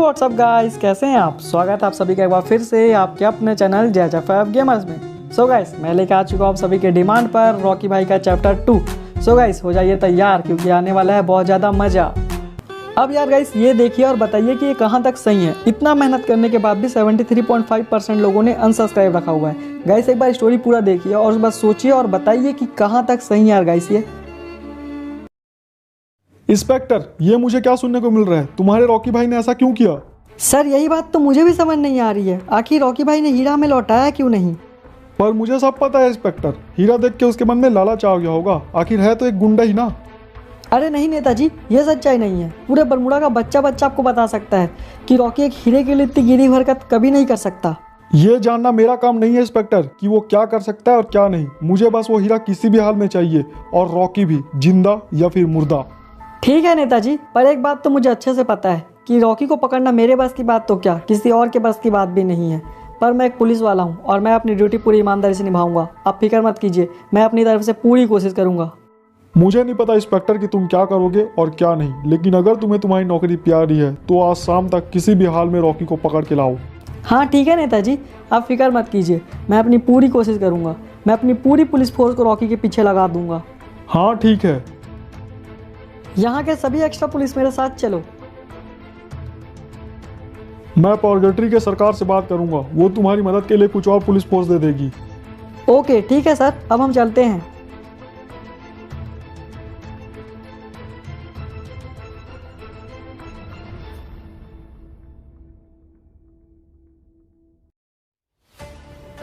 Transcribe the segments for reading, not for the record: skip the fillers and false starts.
WhatsApp guys, कैसे हैं आप। स्वागत है आप सभी का एक बार फिर से आपके अपने चैनल JHFF गेमर्स में। सो गाइस, मैं लेकर आ चुका हूँ आप सभी के डिमांड पर रॉकी भाई का चैप्टर 2। सो गाइस, हो जाइए तैयार क्योंकि आने वाला है बहुत ज़्यादा मज़ा। अब यार गाइस, ये देखिए और बताइए कि ये कहाँ तक सही है। इतना मेहनत करने के बाद भी 73.5% लोगों ने अनसब्सक्राइब रखा हुआ है। गाइस एक बार स्टोरी पूरा देखिए और बस सोचिए और बताइए कि कहाँ तक सही है यार गाइस ये। इंस्पेक्टर, ये मुझे क्या सुनने को मिल रहा है? तुम्हारे रॉकी भाई ने ऐसा क्यों किया? सर यही बात तो मुझे भी समझ नहीं आ रही है, आखिर रॉकी भाई ने हीरा हमें लौटाया क्यों नहीं। पर मुझे सब पता है इंस्पेक्टर, हीरा देख के उसके मन में लालच आ गया होगा। आखिर है तो एक गुंडा ही ना। अरे नहीं नेताजी, ये सच्चाई नहीं है। पूरे बरमुडा का बच्चा आपको बता सकता है कि रॉकी एक हीरे के लिए इतनी गिरी हरकत कभी नहीं कर सकता। ये जानना मेरा काम नहीं है इंस्पेक्टर कि वो क्या कर सकता है और क्या नहीं। मुझे बस वो हीरा किसी भी हाल में चाहिए, और रॉकी भी, जिंदा या फिर मुर्दा। ठीक है नेताजी, पर एक बात तो मुझे अच्छे से पता है कि रॉकी को पकड़ना मेरे बस की बात तो क्या किसी और के बस की बात भी नहीं है। पर मैं एक पुलिस वाला हूँ और मैं अपनी ड्यूटी पूरी ईमानदारी से निभाऊंगा। आप फिक्र मत कीजिए, मैं अपनी तरफ से पूरी कोशिश करूंगा। मुझे नहीं पता इंस्पेक्टर कि तुम क्या करोगे और क्या नहीं, लेकिन अगर तुम्हें तुम्हारी नौकरी प्यारी है तो आज शाम तक किसी भी हाल में रॉकी को पकड़ के लाओ। हाँ ठीक है नेताजी, आप फिक्र मत कीजिए, मैं अपनी पूरी कोशिश करूंगा। मैं अपनी पूरी पुलिस फोर्स को रॉकी के पीछे लगा दूंगा। हाँ ठीक है। यहाँ के सभी एक्स्ट्रा पुलिस मेरे साथ चलो। मैं पॉर्गेटरी के सरकार से बात करूंगा, वो तुम्हारी मदद के लिए कुछ और पुलिस फोर्स दे देगी। ओके ठीक है सर, अब हम चलते हैं।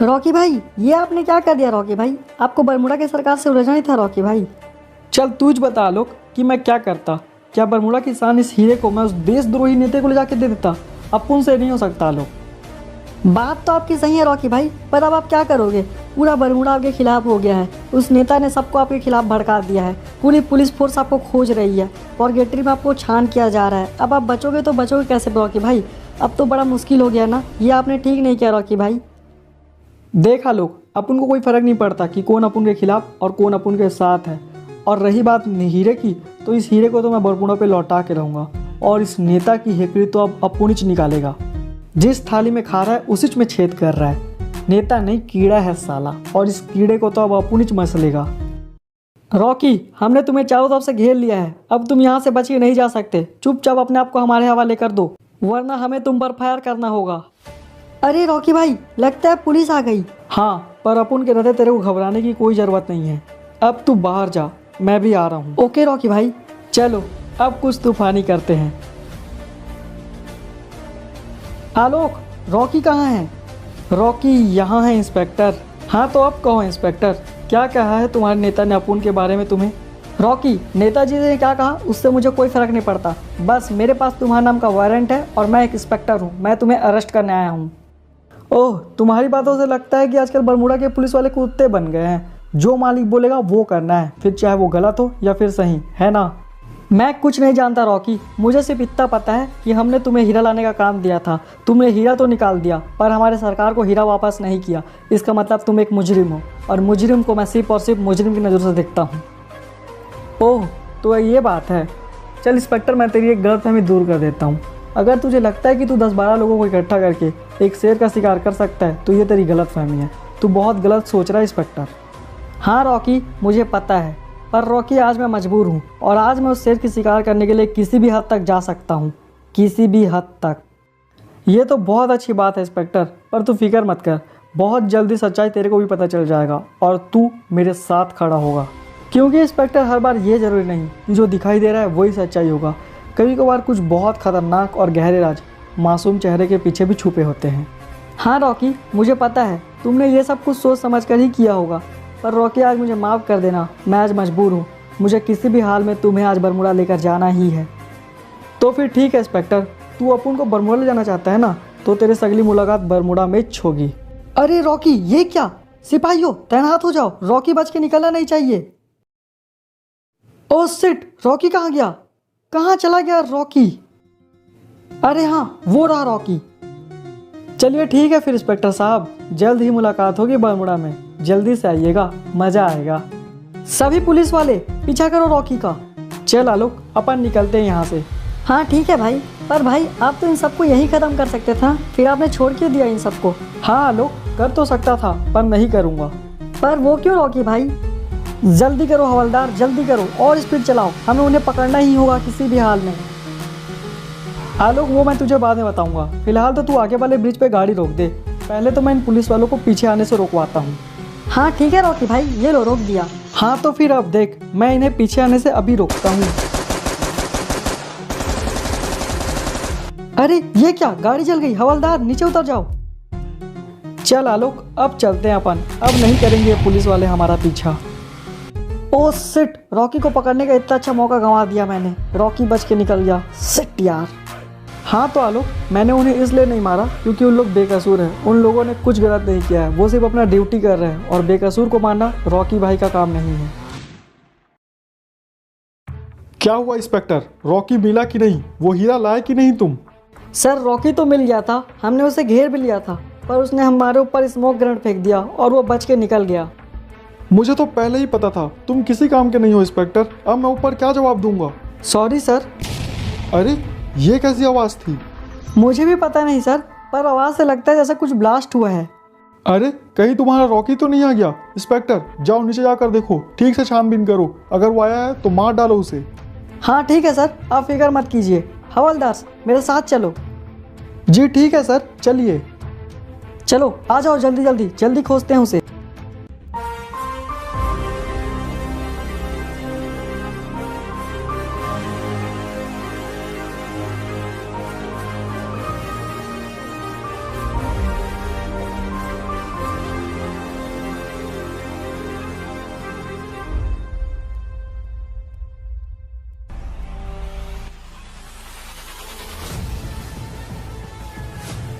रॉकी भाई, ये आपने क्या कर दिया रॉकी भाई? आपको बरमुडा की सरकार से उलझना ही था रॉकी भाई। चल तूझ बता लोग कि मैं क्या करता। क्या बरमुडा की शान इस हीरे को मैं उस देशद्रोही नेता को ले जाके दे देता? अपुन से नहीं हो सकता लोग। बात तो आपकी सही है रॉकी भाई, पर अब आप क्या करोगे? पूरा बरमुडा आपके खिलाफ हो गया है। उस नेता ने सबको आपके खिलाफ भड़का दिया है। पूरी पुलिस फोर्स आपको खोज रही है। पॉर्गेटरी में आपको छान किया जा रहा है। अब आप बचोगे तो बचोगे कैसे रॉकी भाई? अब तो बड़ा मुश्किल हो गया ना। ये आपने ठीक नहीं किया रॉकी भाई। देखा लोग, अपन को कोई फ़र्क नहीं पड़ता कि कौन अपन के खिलाफ और कौन अपन के साथ है। और रही बात हीरे की, तो इस हीरे को तो मैं बरमुडा पे लौटा के रहूँगा। और इस नेता की हेकड़ी तो अब अपुनिच निकालेगा। जिस थाली में खा रहा है उसी में छेद कर रहा है। नेता नहीं, कीड़ा है साला, और इस कीड़े को तो अब अपुनिच मसलेगा। रॉकी, हमने तुम्हें चारों तरफ से घेर लिया है। अब तुम यहाँ से बच के नहीं जा सकते। चुपचाप अपने आप को हमारे हवाले कर दो, वरना हमें तुम पर फायर करना होगा। अरे रॉकी भाई, लगता है पुलिस आ गई। हाँ, पर अपुन के रहते तेरे को घबराने की कोई ज़रूरत नहीं है। अब तू बाहर जा, मैं भी आ रहा हूँ। ओके रॉकी भाई, चलो अब कुछ तूफानी करते हैं। आलोक, रॉकी कहाँ है? रॉकी यहाँ है इंस्पेक्टर। हाँ तो अब कहो इंस्पेक्टर, क्या कहा है तुम्हारे नेता ने अपुन के बारे में तुम्हें? रॉकी, नेताजी ने क्या कहा उससे मुझे कोई फ़र्क नहीं पड़ता। बस मेरे पास तुम्हारे नाम का वारंट है और मैं एक इंस्पेक्टर हूँ। मैं तुम्हें अरेस्ट करने आया हूँ। ओह, तुम्हारी बातों से लगता है कि आजकल बरमुडा के पुलिस वाले कुत्ते बन गए हैं। जो मालिक बोलेगा वो करना है, फिर चाहे वो गलत हो या फिर सही, है ना? मैं कुछ नहीं जानता रॉकी, मुझे सिर्फ इतना पता है कि हमने तुम्हें हीरा लाने का काम दिया था। तुमने हीरा तो निकाल दिया, पर हमारे सरकार को हीरा वापस नहीं किया। इसका मतलब तुम एक मुजरिम हो, और मुजरिम को मैं सिर्फ और सिर्फ मुजरिम की नज़र से देखता हूँ। ओह, तो ये बात है। चल इंस्पेक्टर, मैं तेरी एक गलतफहमी दूर कर देता हूँ। अगर तुझे लगता है कि तू 10-12 लोगों को इकट्ठा करके एक शेर का शिकार कर सकता है तो ये तेरी गलतफहमी है। तू बहुत गलत सोच रहा है इंस्पेक्टर। हाँ रॉकी, मुझे पता है, पर रॉकी आज मैं मजबूर हूँ, और आज मैं उस शेर की शिकार करने के लिए किसी भी हद तक जा सकता हूँ। किसी भी हद तक। ये तो बहुत अच्छी बात है इंस्पेक्टर, पर तू फिक्र मत कर। बहुत जल्दी सच्चाई तेरे को भी पता चल जाएगा और तू मेरे साथ खड़ा होगा। क्योंकि इंस्पेक्टर, हर बार ये ज़रूरी नहीं कि जो दिखाई दे रहा है वही सच्चाई होगा। कभी कभार कुछ बहुत ख़तरनाक और गहरे राज मासूम चेहरे के पीछे भी छुपे होते हैं। हाँ रॉकी, मुझे पता है तुमने ये सब कुछ सोच समझ कर ही किया होगा, पर रॉकी आज मुझे माफ़ कर देना। मैं आज मजबूर हूँ। मुझे किसी भी हाल में तुम्हें आज बरमुडा लेकर जाना ही है। तो फिर ठीक है इंस्पेक्टर, तू अपुन को बरमुडा ले जाना चाहता है ना, तो तेरे से अगली मुलाकात बरमुडा में होगी। अरे रॉकी, ये क्या? सिपाहियों तैनात हो जाओ, रॉकी बच के निकलना नहीं चाहिए। ओह शिट, रॉकी कहाँ गया? कहाँ चला गया रॉकी? अरे हाँ, वो रहा रॉकी। चलिए ठीक है फिर इंस्पेक्टर साहब, जल्द ही मुलाकात होगी बरमुडा में। जल्दी से आइएगा, मज़ा आएगा। सभी पुलिस वाले पीछा करो रॉकी का। चल आलोक, अपन निकलते हैं यहाँ से। हाँ ठीक है भाई। पर भाई आप तो इन सबको यही ख़त्म कर सकते था, फिर आपने छोड़ क्यों दिया इन सबको? हाँ आलोक, कर तो सकता था पर नहीं करूँगा। पर वो क्यों रॉकी भाई? जल्दी करो हवलदार, जल्दी करो और स्पीड चलाओ, हमें उन्हें पकड़ना ही होगा किसी भी हाल में। आलोक वो मैं तुझे बाद में बताऊंगा, फिलहाल तो तू आगे वाले ब्रिज पे गाड़ी रोक दे। पहले तो मैं इन पुलिस वालों को पीछे आने से रोकवाता हूँ। हाँ ठीक है रॉकी भाई, ये लो रोक दिया। हाँ तो फिर अब देख, मैं इन्हें पीछे आने से अभी रोकता हूँ। अरे ये क्या, गाड़ी जल गई। हवलदार नीचे उतर जाओ। चल आलोक, अब चलते हैं अपन, अब नहीं करेंगे ये पुलिस वाले हमारा पीछा। ओ सिट, रॉकी को पकड़ने का इतना अच्छा मौका गंवा दिया मैंने। रॉकी बच के निकल गया, सिट यार। हाँ तो आलोक, मैंने उन्हें इसलिए नहीं मारा क्योंकि उन लोग बेकसूर हैं। उन लोगों ने कुछ गलत नहीं किया है, वो सिर्फ अपना ड्यूटी कर रहे हैं और बेकसूर को मारना रॉकी भाई का काम नहीं है। क्या हुआ इंस्पेक्टर, रॉकी मिला कि नहीं? वो हीरा लाए कि नहीं तुम? सर रॉकी तो मिल गया था, हमने उसे घेर भी लिया था, पर उसने हमारे ऊपर स्मोक ग्रेनेड फेंक दिया और वो बच के निकल गया। मुझे तो पहले ही पता था तुम किसी काम के नहीं हो इंस्पेक्टर। अब मैं ऊपर क्या जवाब दूंगा? Sorry sir. अरे ये कैसी आवाज़ थी? मुझे भी पता नहीं सर, पर आवाज़ से लगता है जैसे कुछ ब्लास्ट हुआ है। अरे कहीं तुम्हारा रॉकी तो नहीं आ गया? इंस्पेक्टर जाओ नीचे जाकर देखो, ठीक से छानबीन करो, अगर वो आया है तो मार डालो उसे। हाँ ठीक है सर, आप फिक्र मत कीजिए। हवलदार मेरे साथ चलो। जी ठीक है सर, चलिए। चलो आ जाओ, जल्दी जल्दी जल्दी खोजते हैं उसे।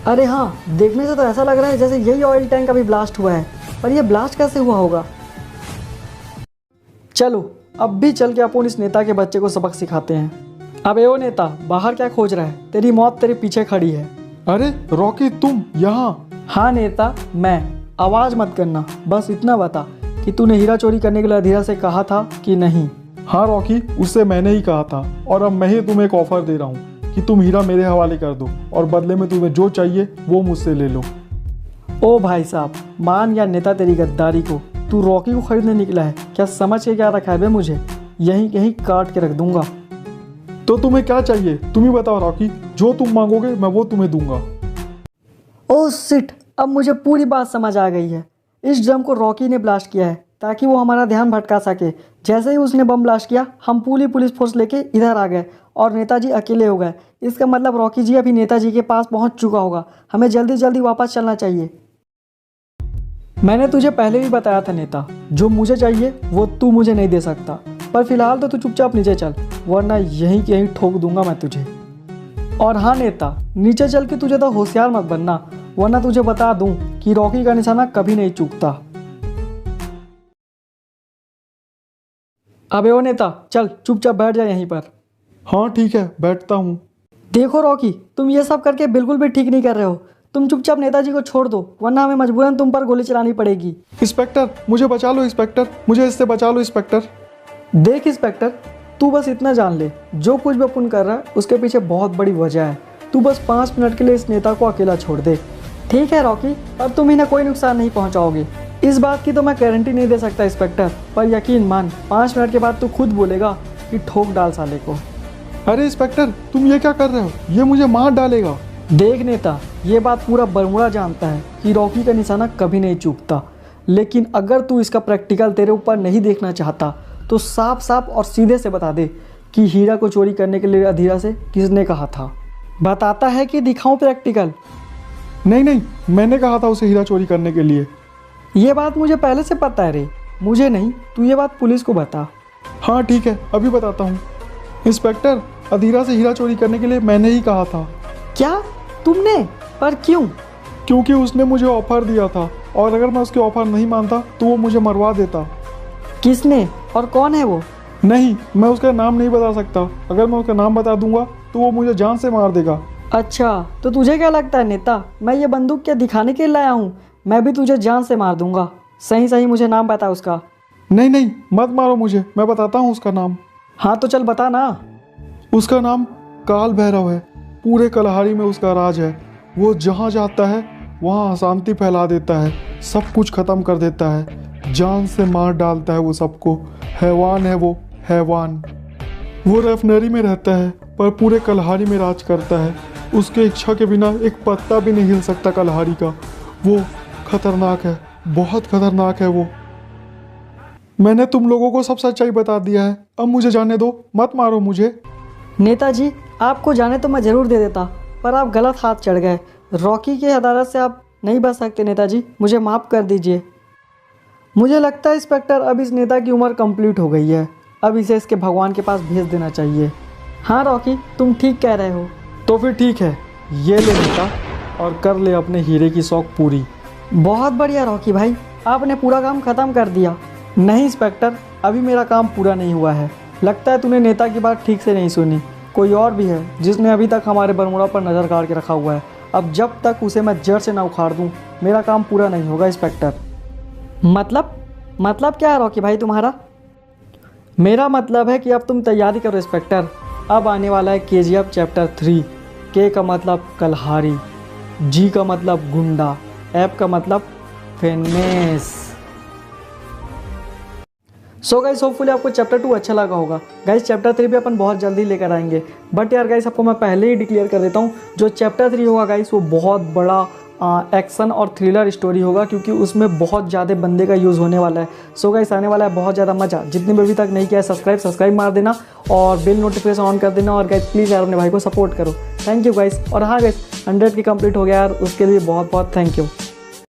अरे हाँ, देखने से तो ऐसा लग रहा है जैसे यही ऑयल टैंक अभी ब्लास्ट हुआ है, पर यह ब्लास्ट कैसे हुआ होगा? चलो अब भी चल के अपन इस नेता के बच्चे को सबक सिखाते हैं। अबे ओ नेता, बाहर क्या खोज रहा है? तेरी मौत तेरे पीछे खड़ी है। अरे रॉकी तुम यहाँ? हाँ नेता, मैं। आवाज़ मत करना, बस इतना बता कि तूने हीरा चोरी करने के लिए अधीरा से कहा था कि नहीं? हाँ रॉकी, उससे मैंने ही कहा था, और अब मैं ही तुम्हें एक ऑफर दे रहा हूँ कि तुम हीरा मेरे हवाले कर दो और बदले में तुम्हें जो चाहिए वो मुझसे ले लो। ओ भाई साहब, मान या नेता तेरी गद्दारी को। तू रॉकी को खरीदने निकला है क्या? समझ के क्या रखा है बे मुझे? यहीं कहीं काट के रख दूंगा। तो तुम्हें क्या चाहिए तुम ही बताओ रॉकी, जो तुम मांगोगे मैं वो तुम्हें दूंगा। ओह सिट, अब मुझे पूरी बात समझ आ गई है। इस ड्रम को रॉकी ने ब्लास्ट किया है ताकि वो हमारा ध्यान भटका सके। जैसे ही उसने बम ब्लास्ट किया, हम पूरी पुलिस फोर्स लेके इधर आ गए और नेताजी अकेले हो गए। इसका मतलब रॉकी जी अभी नेताजी के पास पहुंच चुका होगा। हमें जल्दी जल्दी वापस चलना चाहिए। मैंने तुझे पहले भी बताया था नेता, जो मुझे चाहिए वो तू मुझे नहीं दे सकता। पर फिलहाल तो तू चुपचाप नीचे चल, वरना यहीं के यहीं ठोक दूंगा मैं तुझे। और हाँ नेता, नीचे चल के तुझे तो होशियार मत बनना, वरना तुझे बता दूं कि रॉकी का निशाना कभी नहीं चूकता। अबे ओ नेता, चल चुपचाप बैठ जा यहीं पर। हाँ ठीक है, बैठता हूँ। देखो रॉकी, तुम ये सब करके बिल्कुल भी ठीक नहीं कर रहे हो। तुम चुपचाप नेताजी को छोड़ दो, वरना हमें मजबूरन तुम पर गोली चलानी पड़ेगी। इंस्पेक्टर मुझे बचा लो, इंस्पेक्टर मुझे इससे बचा लो इंस्पेक्टर। देख इंस्पेक्टर, तू बस इतना जान ले, जो कुछ भी अपन कर रहा है उसके पीछे बहुत बड़ी वजह है। तू बस 5 मिनट के लिए इस नेता को अकेला छोड़ दे। ठीक है रॉकी, पर तुम इन्हें कोई नुकसान नहीं पहुंचाओगे। इस बात की तो मैं गारंटी नहीं दे सकता इंस्पेक्टर, पर यकीन मान 5 मिनट के बाद तू खुद बोलेगा कि ठोक डाल साले को। अरे इंस्पेक्टर तुम ये क्या कर रहे हो? ये मुझे मार डालेगा। देख नेता, ये बात पूरा बरमूडा जानता है कि रॉकी का निशाना कभी नहीं चूकता, लेकिन अगर तू इसका प्रैक्टिकल तेरे ऊपर नहीं देखना चाहता तो साफ साफ और सीधे से बता दे कि हीरा को चोरी करने के लिए अधीरा से किसने कहा था। बताता है कि दिखाऊं प्रैक्टिकल? नहीं नहीं, मैंने कहा था उसे हीरा चोरी करने के लिए। ये बात मुझे पहले से पता है रे, मुझे नहीं, तू ये बात पुलिस को बता। हाँ ठीक है, अभी बताता हूँ। इंस्पेक्टर, अधीरा से हीरा चोरी करने के लिए मैंने ही कहा था। क्या तुमने? पर क्यों? क्योंकि उसने मुझे ऑफर दिया था, और अगर मैं उसके ऑफर नहीं मानता तो वो मुझे मरवा देता। किसने और कौन है वो? नहीं, मैं उसका नाम नहीं बता सकता। अगर मैं उसका नाम बता दूंगा तो वो मुझे जान से मार देगा। अच्छा, तो तुझे क्या लगता है नेता, मैं ये बंदूक क्या दिखाने के लिए लाया हूँ? मैं भी तुझे जान से मार दूंगा। सही सही मुझे नाम बता उसका। नहीं नहीं, मत मारो मुझे, मैं बताता हूँ उसका नाम। हाँ तो चल बता ना। उसका नाम काल भैरव है। पूरे कलहारी में उसका राज है। वो जहाँ जाता है वहाँ अशांति फैला देता है, सब कुछ ख़त्म कर देता है, जान से मार डालता है वो सबको। हैवान है वो, हैवान। वो रेफनरी में रहता है पर पूरे कलहारी में राज करता है। उसके इच्छा के बिना एक पत्ता भी नहीं हिल सकता कलहारी का। वो खतरनाक है, बहुत खतरनाक है वो। मैंने तुम लोगों को सब सच्चाई बता दिया है, अब मुझे जाने दो, मत मारो मुझे। नेताजी, आपको जाने तो मैं ज़रूर दे देता, पर आप गलत हाथ चढ़ गए। रॉकी की अदालत से आप नहीं बच सकते नेताजी, मुझे माफ़ कर दीजिए। मुझे लगता है इंस्पेक्टर, अब इस नेता की उम्र कंप्लीट हो गई है, अब इसे इसके भगवान के पास भेज देना चाहिए। हाँ रॉकी, तुम ठीक कह रहे हो। तो फिर ठीक है, ये ले नेता और कर ले अपने हीरे की शौक पूरी। बहुत बढ़िया रॉकी भाई, आपने पूरा काम ख़त्म कर दिया। नहीं इंस्पेक्टर, अभी मेरा काम पूरा नहीं हुआ है। लगता है तूने नेता की बात ठीक से नहीं सुनी। कोई और भी है जिसने अभी तक हमारे बरमुडा पर नज़र गाड़ के रखा हुआ है। अब जब तक उसे मैं जड़ से ना उखाड़ दूं, मेरा काम पूरा नहीं होगा इंस्पेक्टर। मतलब क्या है रॉकी भाई तुम्हारा? मेरा मतलब है कि अब तुम तैयारी करो इंस्पेक्टर। अब आने वाला है KGF चैप्टर 3। के का मतलब कलहारी, जी का मतलब गुंडा, एफ का मतलब फिनिश। सो गाइस, होपफुली आपको चैप्टर 2 अच्छा लगा होगा। गाइस चैप्टर 3 भी अपन बहुत जल्दी लेकर आएंगे। बट यार गाइस, आपको मैं पहले ही डिक्लेयर कर देता हूँ, जो चैप्टर 3 होगा गाइस वो बहुत बड़ा एक्शन और थ्रिलर स्टोरी होगा, क्योंकि उसमें बहुत ज़्यादा बंदे का यूज़ होने वाला है। सो गाइस, आने वाला है बहुत ज़्यादा मज़ा। जितने भी अभी तक नहीं किया है सब्सक्राइब मार देना और बेल नोटिफिकेशन ऑन कर देना। और गाइस प्लीज़ यार अपने भाई को सपोर्ट करो। Thank you guys. और हाँ गाइस, 100 की कंप्लीट हो गया यार, उसके लिए बहुत बहुत थैंक यू।